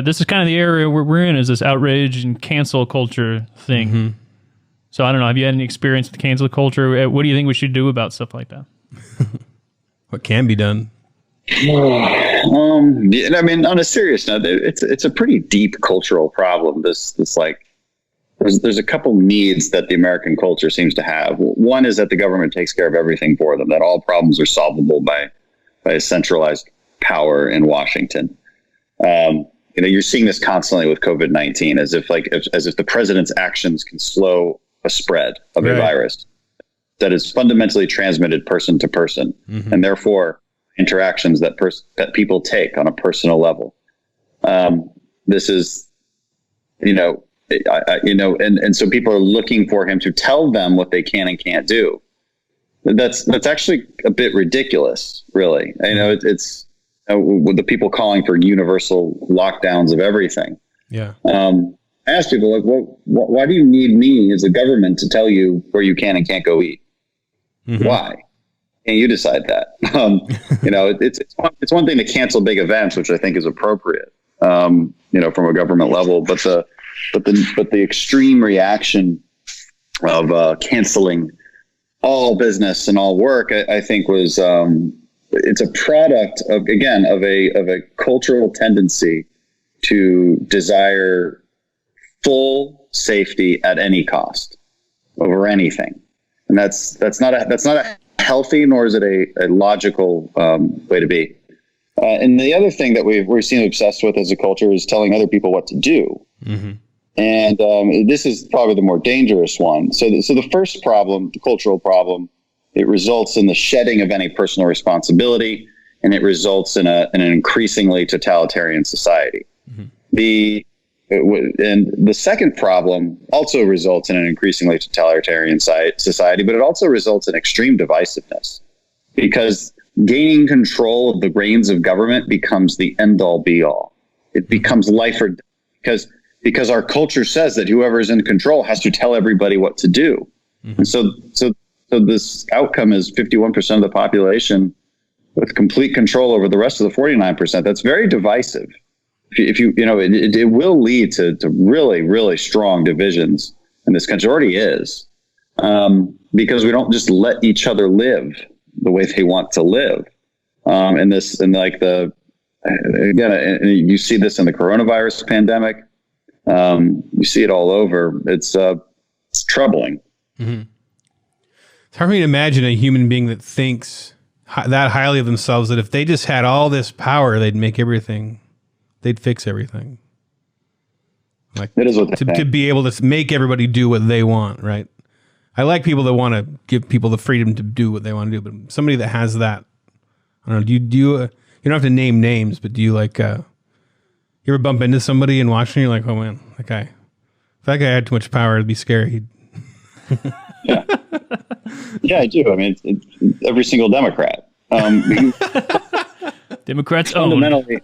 This is kind of the area where we're in, is this outrage and cancel culture thing. Mm-hmm. So I don't know. Have you had any experience with cancel culture? What do you think we should do about stuff like that? What can be done? I mean, on a serious note, it's a pretty deep cultural problem. This like, there's a couple needs that the American culture seems to have. One is that the government takes care of everything for them, that all problems are solvable by a centralized power in Washington. You're seeing this constantly with COVID-19, as if the president's actions can slow a spread of a virus that is fundamentally transmitted person to person, and therefore interactions that people take on a personal level. This is, and so people are looking for him to tell them what they can and can't do. That's actually a bit ridiculous, really. It's with the people calling for universal lockdowns of everything. Yeah. I ask people, like, well, why do you need me as a government to tell you where you can and can't go eat? Mm-hmm. Why? Can't you decide that? It's one thing to cancel big events, which I think is appropriate, from a government level, but the extreme reaction of canceling all business and all work, I think was it's a product of a cultural tendency to desire full safety at any cost over anything, and that's not a healthy, nor is it a logical way to be. And the other thing that we're seen obsessed with as a culture is telling other people what to do. Mm-hmm. And this is probably the more dangerous one. So the first problem, the cultural problem, it results in the shedding of any personal responsibility, and it results in an increasingly totalitarian society. Mm-hmm. And the second problem also results in an increasingly totalitarian society, but it also results in extreme divisiveness, because gaining control of the reins of government becomes the end-all be-all. It becomes life or death, because our culture says that whoever is in control has to tell everybody what to do. Mm-hmm. And so this outcome is 51% of the population with complete control over the rest of the 49%. That's very divisive. It will lead to really, really strong divisions in this country. It already is, because we don't just let each other live the way they want to live. You see this in the coronavirus pandemic. You see it all over. It's troubling. Mm-hmm. It's hard for me to imagine a human being that thinks that highly of themselves, that if they just had all this power, they'd fix everything. Like, it is what to be able to make everybody do what they want, right? I like people that want to give people the freedom to do what they want to do, but somebody that has that, I don't know, do you don't have to name names, but do you you ever bump into somebody in Washington, you're like, oh man, if that guy had too much power, it'd be scary. Yeah. Yeah, I do. I mean, it's every single Democrat. Democrats fundamentally.